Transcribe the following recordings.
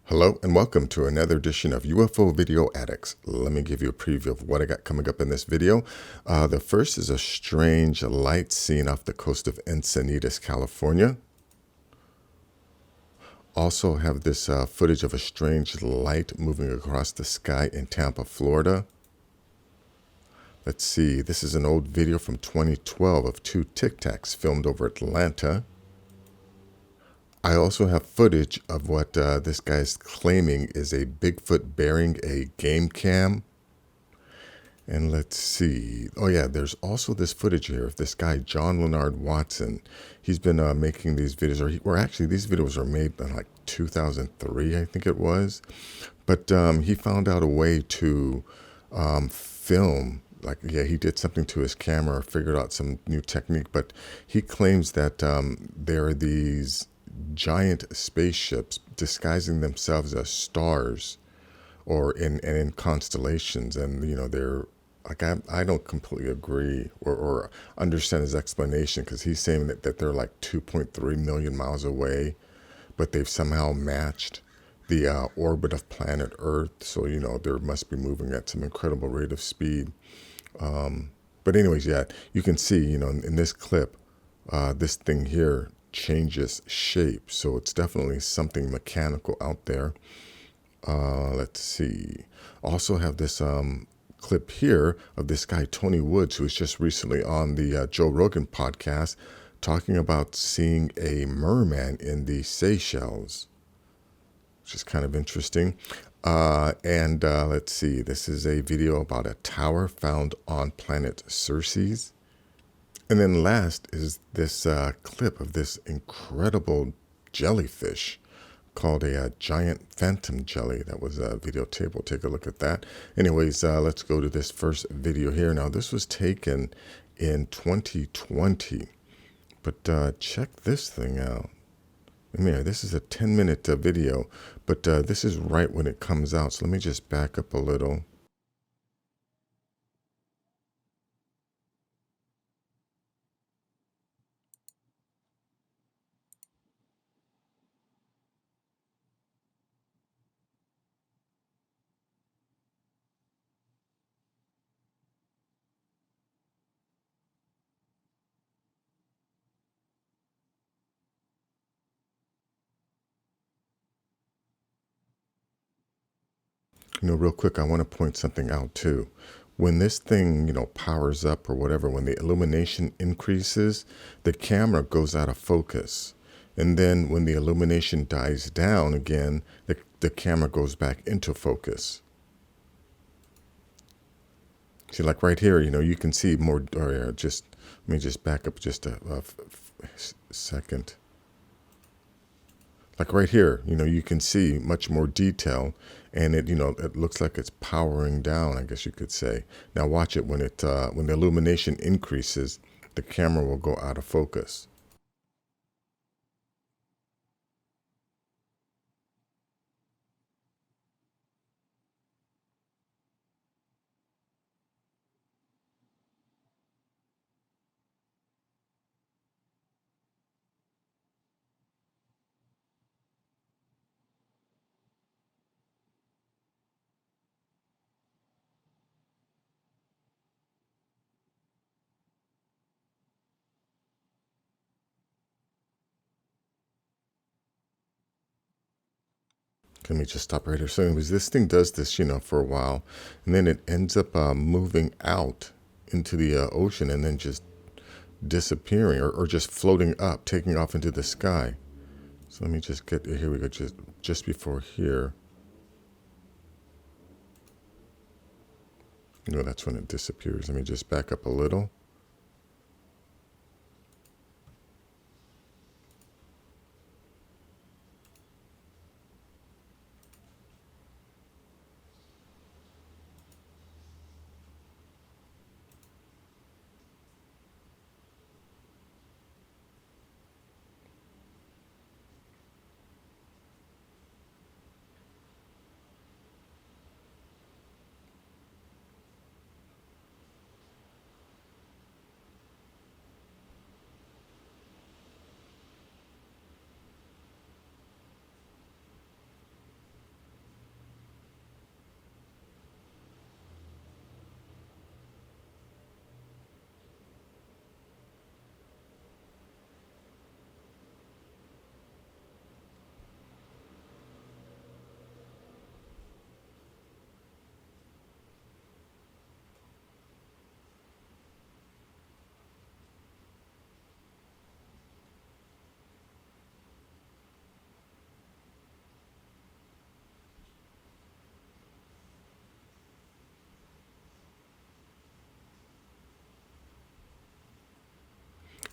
Hello and welcome to another edition of UFO Video Addicts. Let me give you a preview of what I got coming up in this video. The first is a strange light seen off the coast of Encinitas, California. Also have this footage of a strange light moving across the sky in Tampa, Florida. Let's see, this is an old video from 2012 of two Tic Tacs filmed over Atlanta. I also have footage of what this guy's claiming is a Bigfoot bearing a game cam. And let's see. Oh yeah, there's also this footage here of this guy, John Lenard Walson. He's been making these videos, or actually these videos are made in like 2003, I think it was. But he found out a way to film. Like, yeah, he did something to his camera, figured out some new technique. But he claims that there are these giant spaceships disguising themselves as stars or in constellations, and they're like, I don't completely agree or understand his explanation, because he's saying that they're like 2.3 million miles away, but they've somehow matched the orbit of planet Earth, so there must be moving at some incredible rate of speed. But anyways, yeah, you can see in this clip, this thing here changes shape, so it's definitely something mechanical out there. Let's see. Also have this clip here of this guy Tony Woods, who was just recently on the Joe Rogan podcast, talking about seeing a merman in the Seychelles, which is kind of interesting. And let's see. This is a video about a tower found on planet Cerces. And then last is this clip of this incredible jellyfish called a giant phantom jelly that was videotaped. We'll take a look at that. Anyways, let's go to this first video here. Now, this was taken in 2020, but check this thing out. I mean, this is a 10-minute video, but this is right when it comes out. So let me just back up a little. Real quick, I want to point something out too. When this thing, powers up or whatever, when the illumination increases, the camera goes out of focus. And then when the illumination dies down again, the camera goes back into focus. See, like right here, you can see more, or just, let me just back up just a second. Like right here, you can see much more detail, and it looks like it's powering down, I guess you could say. Now watch it when when the illumination increases, the camera will go out of focus. Let me just stop right here. So anyways, this thing does this, for a while, and then it ends up moving out into the ocean, and then just disappearing, or just floating up, taking off into the sky. So let me just get, here we go, just before here. That's when it disappears. Let me just back up a little.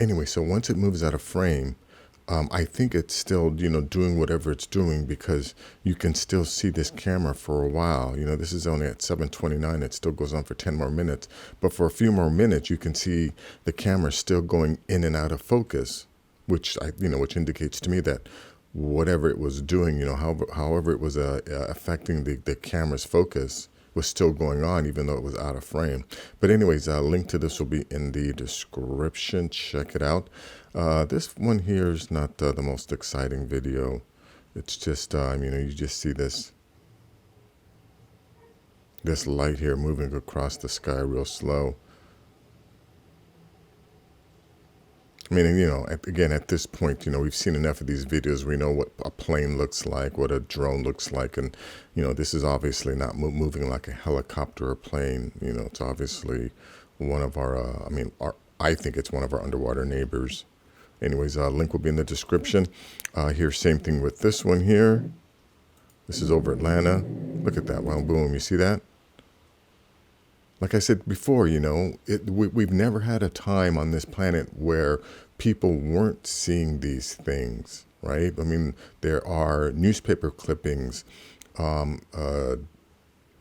Anyway, so once it moves out of frame, I think it's still, doing whatever it's doing because you can still see this camera for a while. This is only at 7:29. It still goes on for 10 more minutes. But for a few more minutes, you can see the camera still going in and out of focus, which indicates to me that whatever it was doing, however it was affecting the camera's focus was still going on, even though it was out of frame. But anyways, a link to this will be in the description. Check it out. This one here is not the most exciting video. It's just, you just see this light here moving across the sky real slow. I mean, again, at this point, we've seen enough of these videos. We know what a plane looks like, what a drone looks like. And, this is obviously not moving like a helicopter or plane. It's obviously one of our, I think it's one of our underwater neighbors. Anyways, link will be in the description. Here, same thing with this one here. This is over Atlanta. Look at that. Wow, boom. You see that? Like I said before, we've never had a time on this planet where people weren't seeing these things, right? I mean, there are newspaper clippings,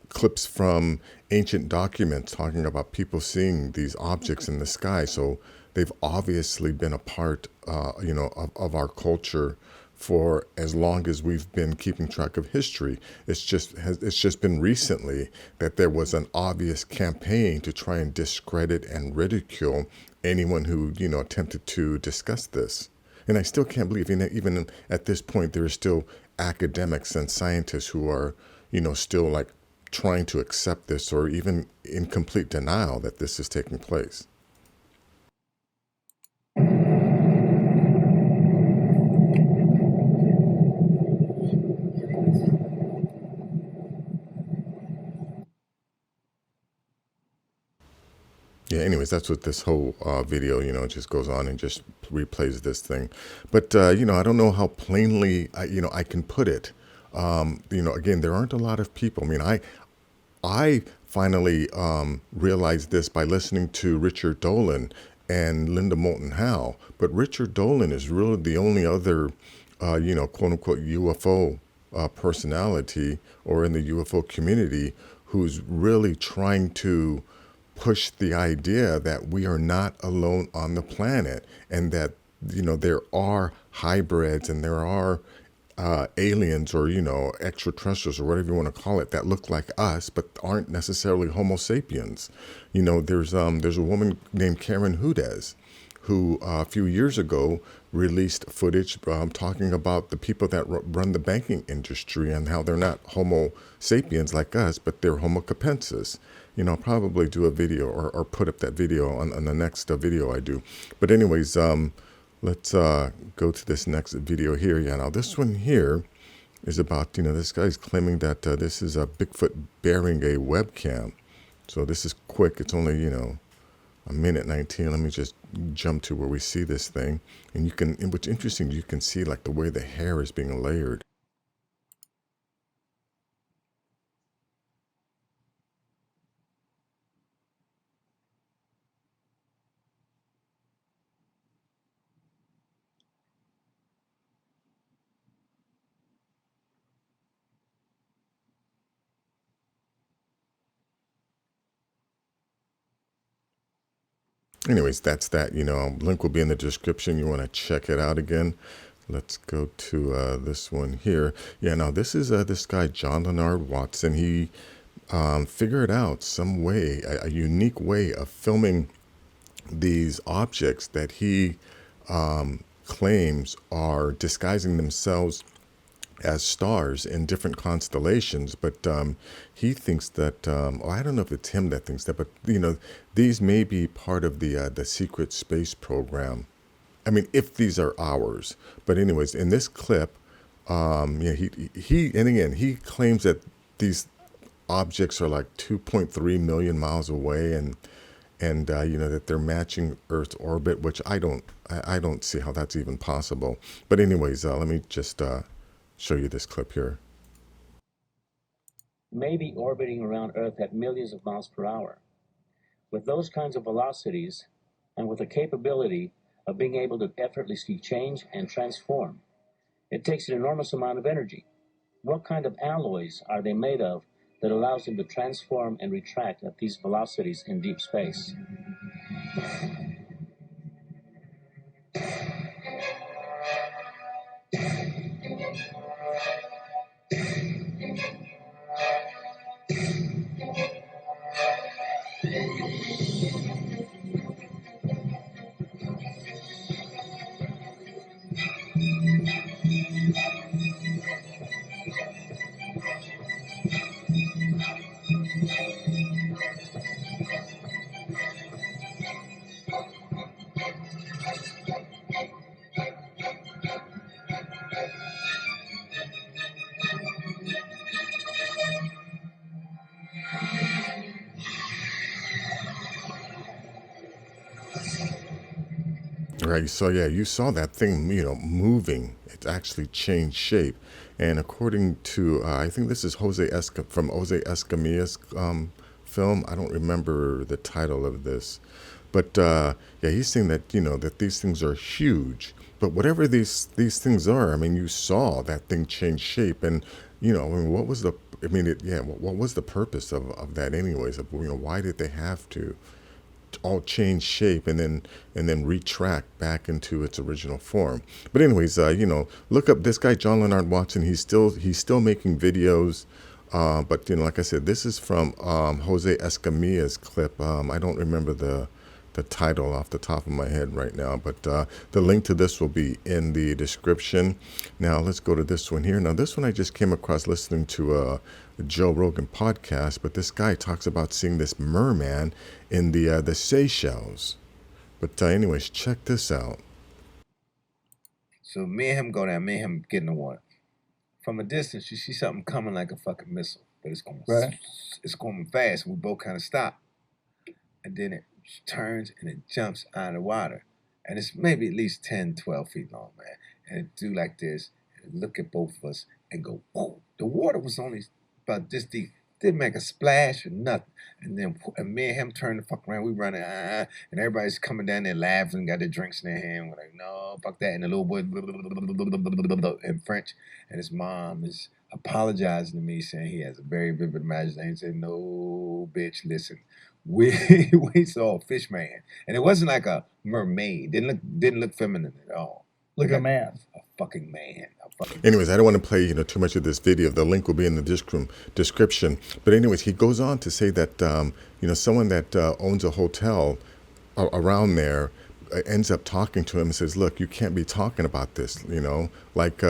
clips from ancient documents talking about people seeing these objects in the sky. So they've obviously been a part, of our culture for as long as we've been keeping track of history. It's just been recently that there was an obvious campaign to try and discredit and ridicule anyone who, attempted to discuss this. And I still can't believe, even at this point, there are still academics and scientists who are, still like trying to accept this, or even in complete denial that this is taking place. Yeah, anyways, that's what this whole video, just goes on and just replays this thing. But, I don't know how plainly, I can put it. Again, there aren't a lot of people. I mean, I finally realized this by listening to Richard Dolan and Linda Moulton Howe. But Richard Dolan is really the only other, quote unquote UFO personality, or in the UFO community, who's really trying to push the idea that we are not alone on the planet, and that, there are hybrids and there are aliens, or, extraterrestrials, or whatever you want to call it, that look like us, but aren't necessarily Homo sapiens. There's a woman named Karen Hudez, who a few years ago released footage talking about the people that run the banking industry and how they're not Homo sapiens like us, but they're Homo capensis. I'll probably do a video or put up that video on the next video I do. But anyways, let's go to this next video here. Yeah, now this one here is about, this guy's claiming that this is a Bigfoot bearing a webcam. So this is quick. It's only, a minute 19. Let me just jump to where we see this thing. And what's interesting, you can see like the way the hair is being layered. Anyways, that's that. Link will be in the description. You want to check it out again. Let's go to this one here. Yeah, now this is this guy, John Lenard Watson. He figured out some way, a unique way of filming these objects that he claims are disguising themselves as stars in different constellations. But he thinks that, I don't know if it's him that thinks that, but these may be part of the secret space program. I mean, if these are ours. But anyways, in this clip, yeah, he claims that these objects are like 2.3 million miles away, and that they're matching Earth's orbit, which I don't see how that's even possible. But anyways, let me just show you this clip here. Maybe orbiting around Earth at millions of miles per hour. With those kinds of velocities, and with the capability of being able to effortlessly change and transform. It takes an enormous amount of energy. What kind of alloys are they made of that allows them to transform and retract at these velocities in deep space? Right. So yeah, you saw that thing, moving. It actually changed shape. And according to, I think this is from Jose Escamilla's film. I don't remember the title of this, but yeah, he's saying that that these things are huge. But whatever these things are, I mean, you saw that thing change shape, and I mean, what was the? I mean, what was the purpose of that, anyways? Of why did they have to all change shape and then retract back into its original form? But anyways, look up this guy John Lenard Watson. He's still making videos. But like I said, this is from Jose Escamilla's clip. I don't remember the title off the top of my head right now, but the link to this will be in the description. Now let's go to this one here. Now this one I just came across listening to a Joe Rogan podcast, but this guy talks about seeing this merman in the Seychelles. But anyways, check this out. So me and him go down, me and him get in the water. From a distance, you see something coming like a fucking missile, but it's going fast, and we both kind of stop. And then it turns and it jumps out of the water. And it's maybe at least 10, 12 feet long, man. And it do like this, and look at both of us and go, whoa. The water was only about this deep. Didn't make a splash or nothing. And then me and him turn the fuck around. We running, and everybody's coming down there laughing, got their drinks in their hand. We're like, no, fuck that. And the little boy in French. And his mom is apologizing to me, saying he has a very vivid imagination. He said, no, bitch, listen. We saw a fish man. And it wasn't like a mermaid. Didn't look feminine at all. Like a man. A fucking man. Anyways, I don't want to play too much of this video. The link will be in the description. But anyways, he goes on to say that someone that owns a hotel around there ends up talking to him and says, "Look, you can't be talking about this. Like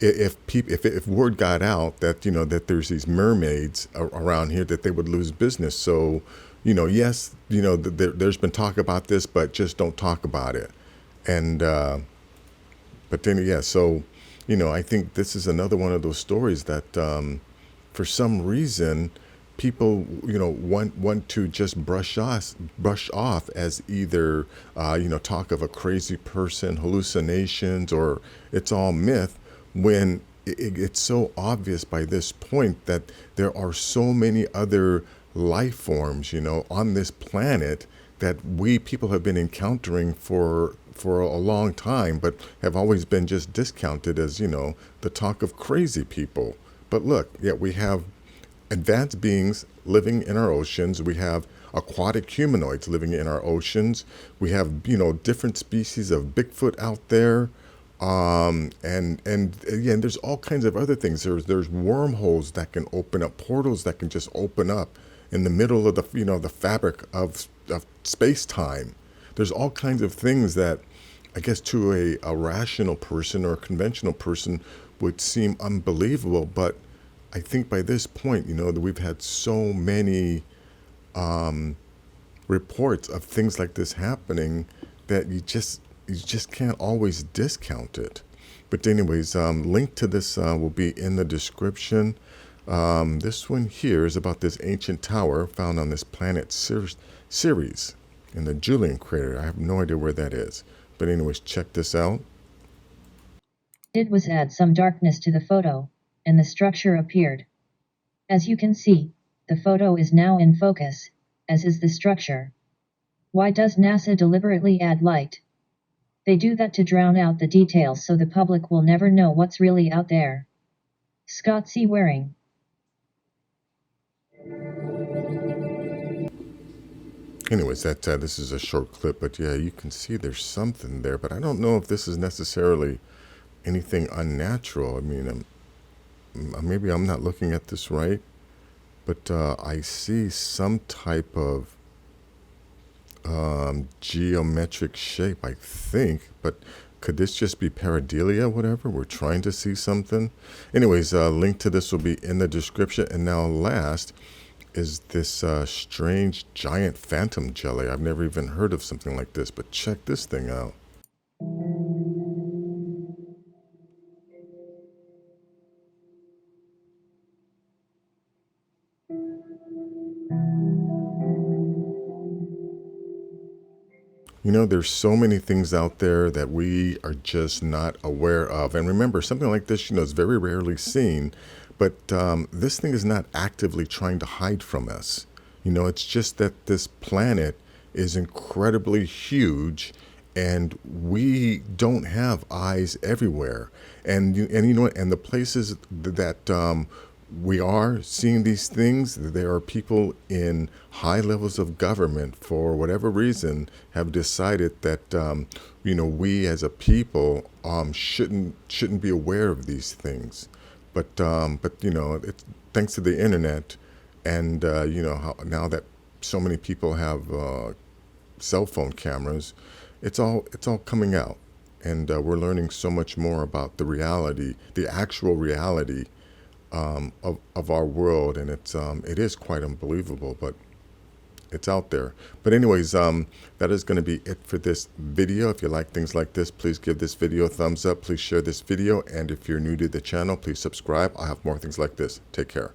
if word got out that that there's these mermaids around here, that they would lose business. So yes, there's been talk about this, but just don't talk about it." And but then yeah, so. I think this is another one of those stories that, for some reason, people, want to just brush off as either, talk of a crazy person, hallucinations, or it's all myth, when it's so obvious by this point that there are so many other life forms, on this planet that we people have been encountering for a long time, but have always been just discounted as, the talk of crazy people. But look, yeah, we have advanced beings living in our oceans. We have aquatic humanoids living in our oceans. We have, different species of Bigfoot out there. And again, there's all kinds of other things. There's wormholes that can open up, portals that can just open up in the middle of the, the fabric of space-time. There's all kinds of things that I guess to a rational person or a conventional person would seem unbelievable. But I think by this point, that we've had so many reports of things like this happening that you just can't always discount it. But anyways, link to this will be in the description. This one here is about this ancient tower found on this planet Cerces in the Julian crater. I have no idea where that is. But anyways, check this out. It was add some darkness to the photo, and the structure appeared. As you can see, the photo is now in focus, as is the structure. Why does NASA deliberately add light? They do that to drown out the details so the public will never know what's really out there. Scott C. Waring. Anyways, this is a short clip, but yeah, you can see there's something there, but I don't know if this is necessarily anything unnatural. I mean, maybe I'm not looking at this right, but I see some type of geometric shape, I think, but could this just be pareidolia, whatever? We're trying to see something. Anyways, link to this will be in the description. And now last is this strange giant phantom jelly. I've never even heard of something like this, but check this thing out. You know, there's so many things out there that we are just not aware of. And remember, something like this, you know, is very rarely seen, but this thing is not actively trying to hide from us. You know, it's just that this planet is incredibly huge and we don't have eyes everywhere. And you know what? And the places that we are seeing these things, there are people in high levels of government, for whatever reason, have decided that you know, we as a people shouldn't be aware of these things. But you know, it's thanks to the internet, and you know, how now that so many people have cell phone cameras, it's all coming out, and we're learning so much more about the reality, the actual reality of our world, and it is quite unbelievable, but it's out there. But anyways, that is going to be it for this video. If you like things like this, please give this video a thumbs up. Please share this video, and if you're new to the channel, please subscribe. I'll have more things like this. Take care.